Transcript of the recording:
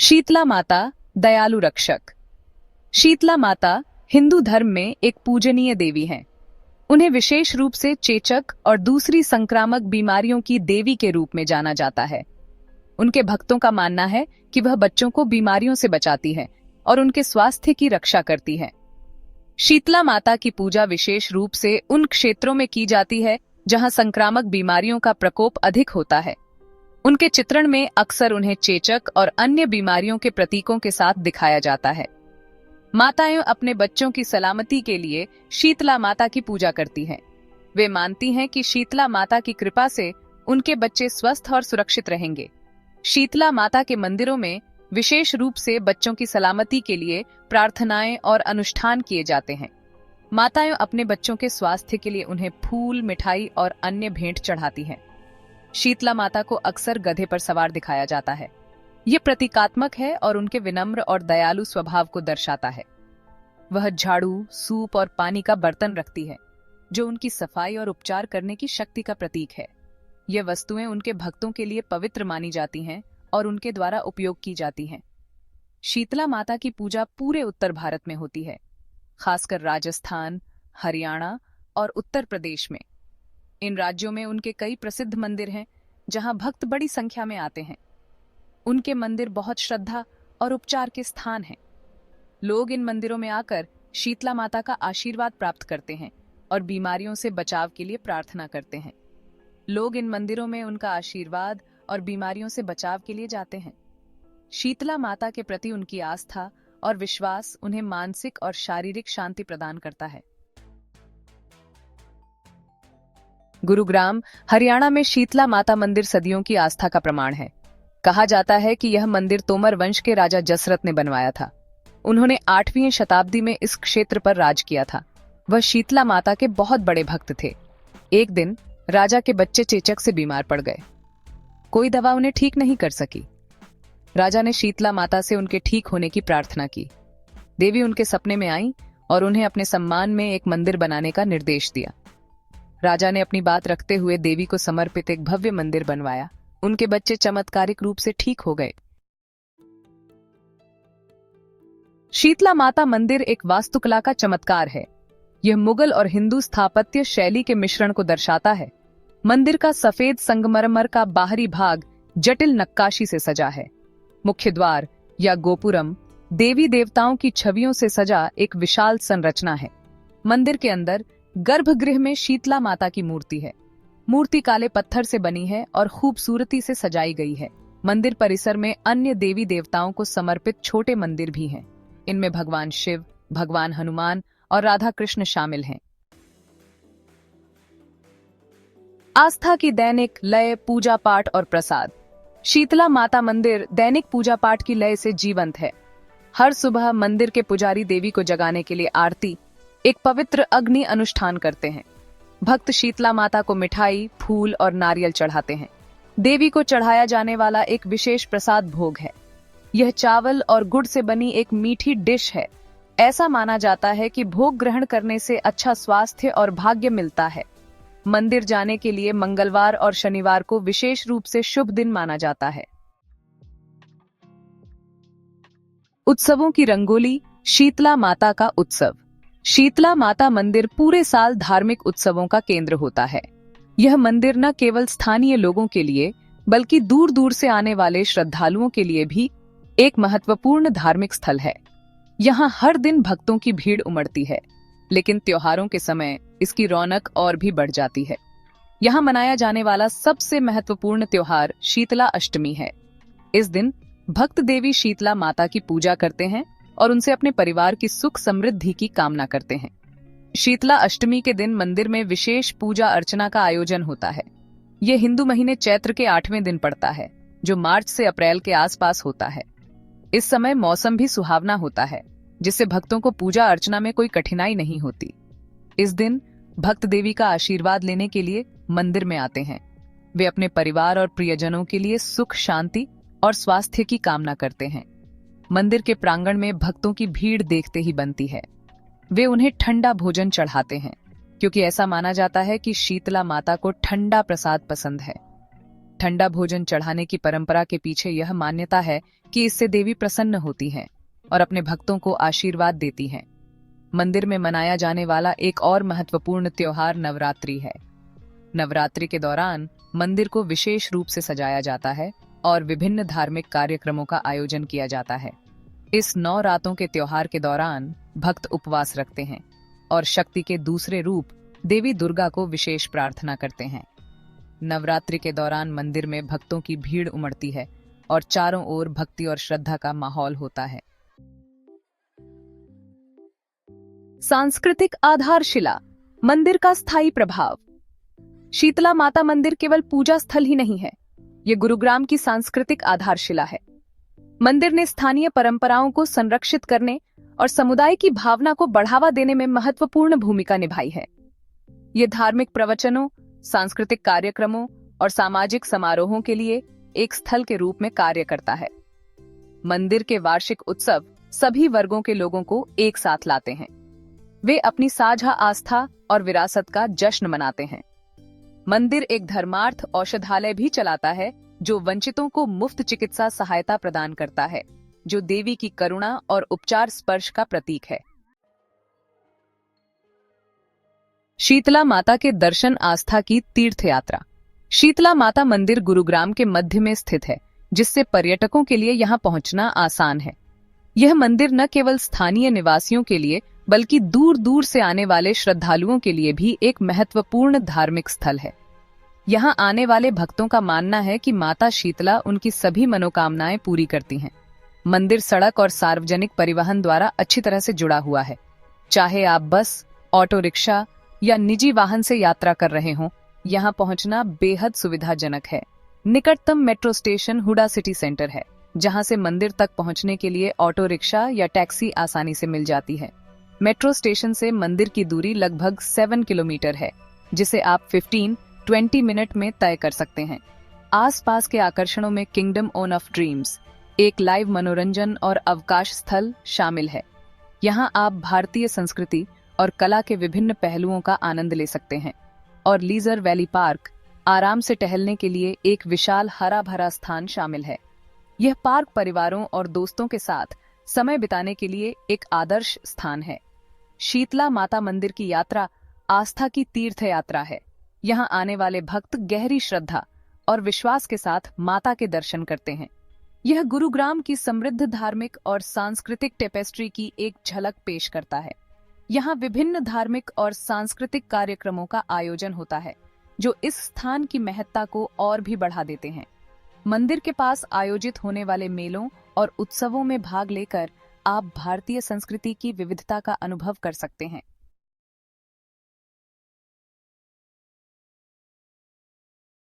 शीतला माता दयालु रक्षक। शीतला माता हिंदू धर्म में एक पूजनीय देवी हैं। उन्हें विशेष रूप से चेचक और दूसरी संक्रामक बीमारियों की देवी के रूप में जाना जाता है। उनके भक्तों का मानना है कि वह बच्चों को बीमारियों से बचाती है और उनके स्वास्थ्य की रक्षा करती है। शीतला माता की पूजा विशेष रूप से उन क्षेत्रों में की जाती है जहां संक्रामक बीमारियों का प्रकोप अधिक होता है। उनके चित्रण में अक्सर उन्हें चेचक और अन्य बीमारियों के प्रतीकों के साथ दिखाया जाता है। माताएं अपने बच्चों की सलामती के लिए शीतला माता की पूजा करती हैं। वे मानती हैं कि शीतला माता की कृपा से उनके बच्चे स्वस्थ और सुरक्षित रहेंगे। शीतला माता के मंदिरों में विशेष रूप से बच्चों की सलामती के लिए प्रार्थनाएं और अनुष्ठान किए जाते हैं। माताएं अपने बच्चों के स्वास्थ्य के लिए उन्हें फूल, मिठाई और अन्य भेंट चढ़ाती हैं। शीतला माता को अक्सर गधे पर सवार दिखाया जाता है। ये प्रतीकात्मक है और उनके विनम्र और दयालु स्वभाव को दर्शाता है। वह झाड़ू, सूप और पानी का बर्तन रखती है, जो उनकी सफाई और उपचार करने की शक्ति का प्रतीक है। ये वस्तुएं उनके भक्तों के लिए पवित्र मानी जाती हैं और उनके द्वारा उपयोग की जाती हैं। शीतला माता की पूजा पूरे उत्तर भारत में होती है, खासकर राजस्थान, हरियाणा और उत्तर प्रदेश में। इन राज्यों में उनके कई प्रसिद्ध मंदिर हैं जहां भक्त बड़ी संख्या में आते हैं। उनके मंदिर बहुत श्रद्धा और उपचार के स्थान हैं। लोग इन मंदिरों में आकर शीतला माता का आशीर्वाद प्राप्त करते हैं और बीमारियों से बचाव के लिए प्रार्थना करते हैं। लोग इन मंदिरों में उनका आशीर्वाद और बीमारियों से बचाव के लिए जाते हैं। शीतला माता के प्रति उनकी आस्था और विश्वास उन्हें मानसिक और शारीरिक शांति प्रदान करता है। गुरुग्राम, हरियाणा में शीतला माता मंदिर सदियों की आस्था का प्रमाण है। कहा जाता है कि यह मंदिर तोमर वंश के राजा जसरथ ने बनवाया था। उन्होंने 8वीं शताब्दी में इस क्षेत्र पर राज किया था। वह शीतला माता के बहुत बड़े भक्त थे। एक दिन राजा के बच्चे चेचक से बीमार पड़ गए। कोई दवा उन्हें ठीक नहीं कर सकी। राजा ने शीतला माता से उनके ठीक होने की प्रार्थना की। देवी उनके सपने में आई और उन्हें अपने सम्मान में एक मंदिर बनाने का निर्देश दिया। राजा ने अपनी बात रखते हुए देवी को समर्पित एक भव्य मंदिर बनवाया। उनके बच्चे चमत्कारिक रूप से ठीक हो गए। शीतला माता मंदिर एक वास्तुकला का चमत्कार है। यह मुगल और हिंदू स्थापत्य शैली के मिश्रण को दर्शाता है। मंदिर का सफेद संगमरमर का बाहरी भाग जटिल नक्काशी से सजा है। मुख्य द्वार या गोपुरम देवी देवताओं की छवियों से सजा एक विशाल संरचना है। मंदिर के अंदर गर्भगृह में शीतला माता की मूर्ति है। मूर्ति काले पत्थर से बनी है और खूबसूरती से सजाई गई है। मंदिर परिसर में अन्य देवी देवताओं को समर्पित छोटे मंदिर भी हैं। इनमें भगवान शिव, भगवान हनुमान और राधा कृष्ण शामिल हैं। आस्था की दैनिक लय, पूजा पाठ और प्रसाद। शीतला माता मंदिर दैनिक पूजा पाठ की लय से जीवंत है। हर सुबह मंदिर के पुजारी देवी को जगाने के लिए आरती, एक पवित्र अग्नि अनुष्ठान करते हैं। भक्त शीतला माता को मिठाई, फूल और नारियल चढ़ाते हैं। देवी को चढ़ाया जाने वाला एक विशेष प्रसाद भोग है। यह चावल और गुड़ से बनी एक मीठी डिश है। ऐसा माना जाता है कि भोग ग्रहण करने से अच्छा स्वास्थ्य और भाग्य मिलता है। मंदिर जाने के लिए मंगलवार और शनिवार को विशेष रूप से शुभ दिन माना जाता है। उत्सवों की रंगोली। शीतला माता का उत्सव। शीतला माता मंदिर पूरे साल धार्मिक उत्सवों का केंद्र होता है। यह मंदिर न केवल स्थानीय लोगों के लिए बल्कि दूर दूर से आने वाले श्रद्धालुओं के लिए भी एक महत्वपूर्ण धार्मिक स्थल है। यहाँ हर दिन भक्तों की भीड़ उमड़ती है, लेकिन त्योहारों के समय इसकी रौनक और भी बढ़ जाती है। यहाँ मनाया जाने वाला सबसे महत्वपूर्ण त्योहार शीतला अष्टमी है। इस दिन भक्त देवी शीतला माता की पूजा करते हैं और उनसे अपने परिवार की सुख समृद्धि की कामना करते हैं। शीतला अष्टमी के दिन मंदिर में विशेष पूजा अर्चना का आयोजन होता है। यह हिंदू महीने चैत्र के 8वें दिन पड़ता है, जो मार्च से अप्रैल के आसपास होता है। इस समय मौसम भी सुहावना होता है, जिससे भक्तों को पूजा अर्चना में कोई कठिनाई नहीं होती। इस दिन भक्त देवी का आशीर्वाद लेने के लिए मंदिर में आते हैं। वे अपने परिवार और प्रियजनों के लिए सुख, शांति और स्वास्थ्य की कामना करते हैं। मंदिर के प्रांगण में भक्तों की भीड़ देखते ही बनती है। वे उन्हें ठंडा भोजन चढ़ाते हैं, क्योंकि ऐसा माना जाता है कि शीतला माता को ठंडा प्रसाद पसंद है। ठंडा भोजन चढ़ाने की परंपरा के पीछे यह मान्यता है कि इससे देवी प्रसन्न होती हैं और अपने भक्तों को आशीर्वाद देती हैं। मंदिर में मनाया जाने वाला एक और महत्वपूर्ण त्योहार नवरात्रि है। नवरात्रि के दौरान मंदिर को विशेष रूप से सजाया जाता है और विभिन्न धार्मिक कार्यक्रमों का आयोजन किया जाता है। इस 9 रातों के त्योहार के दौरान भक्त उपवास रखते हैं और शक्ति के दूसरे रूप देवी दुर्गा को विशेष प्रार्थना करते हैं। नवरात्रि के दौरान मंदिर में भक्तों की भीड़ उमड़ती है और चारों ओर भक्ति और श्रद्धा का माहौल होता है। सांस्कृतिक आधारशिला, मंदिर का स्थायी प्रभाव। शीतला माता मंदिर केवल पूजा स्थल ही नहीं है, ये गुरुग्राम की सांस्कृतिक आधारशिला है। मंदिर ने स्थानीय परंपराओं को संरक्षित करने और समुदाय की भावना को बढ़ावा देने में महत्वपूर्ण भूमिका निभाई है। ये धार्मिक प्रवचनों, सांस्कृतिक कार्यक्रमों और सामाजिक समारोहों के लिए एक स्थल के रूप में कार्य करता है। मंदिर के वार्षिक उत्सव सभी वर्गों के लोगों को एक साथ लाते हैं। वे अपनी साझा आस्था और विरासत का जश्न मनाते हैं। मंदिर एक धर्मार्थ औषधालय भी चलाता है, जो वंचितों को मुफ्त चिकित्सा सहायता प्रदान करता है, जो देवी की करुणा और उपचार स्पर्श का प्रतीक है। शीतला माता के दर्शन आस्था की तीर्थ यात्रा। शीतला माता मंदिर गुरुग्राम के मध्य में स्थित है, जिससे पर्यटकों के लिए यहां पहुंचना आसान है। यह मंदिर न केवल स्थानीय निवासियों के लिए बल्कि दूर दूर से आने वाले श्रद्धालुओं के लिए भी एक महत्वपूर्ण धार्मिक स्थल है। यहां आने वाले भक्तों का मानना है कि माता शीतला उनकी सभी मनोकामनाएं पूरी करती हैं। मंदिर सड़क और सार्वजनिक परिवहन द्वारा अच्छी तरह से जुड़ा हुआ है। चाहे आप बस, ऑटो रिक्शा या निजी वाहन से यात्रा कर रहे हों, यहां पहुंचना बेहद सुविधाजनक है। निकटतम metro station Huda city centre है, जहां से मंदिर तक पहुंचने के लिए ऑटो रिक्शा या टैक्सी आसानी से मिल जाती है। मेट्रो स्टेशन से मंदिर की दूरी लगभग 7 किलोमीटर है, जिसे आप 15-20 मिनट में तय कर सकते हैं। आसपास के आकर्षणों में किंगडम ऑफ ड्रीम्स, एक लाइव मनोरंजन और अवकाश स्थल शामिल है। यहाँ आप भारतीय संस्कृति और कला के विभिन्न पहलुओं का आनंद ले सकते हैं। और लीजर वैली पार्क, आराम से टहलने के लिए एक विशाल हरा भरा स्थान शामिल है। यह पार्क परिवारों और दोस्तों के साथ समय बिताने के लिए एक आदर्श स्थान है। शीतला माता मंदिर की यात्रा आस्था की तीर्थ यात्रा है। यहाँ आने वाले भक्त गहरी श्रद्धा और विश्वास के साथ माता के दर्शन करते हैं। यह गुरुग्राम की समृद्ध धार्मिक और सांस्कृतिक टेपेस्ट्री की एक झलक पेश करता है। यहाँ विभिन्न धार्मिक और सांस्कृतिक कार्यक्रमों का आयोजन होता है, जो इस स्थान की महत्ता को और भी बढ़ा देते हैं। मंदिर के पास आयोजित होने वाले मेलों और उत्सवों में भाग लेकर आप भारतीय संस्कृति की विविधता का अनुभव कर सकते हैं।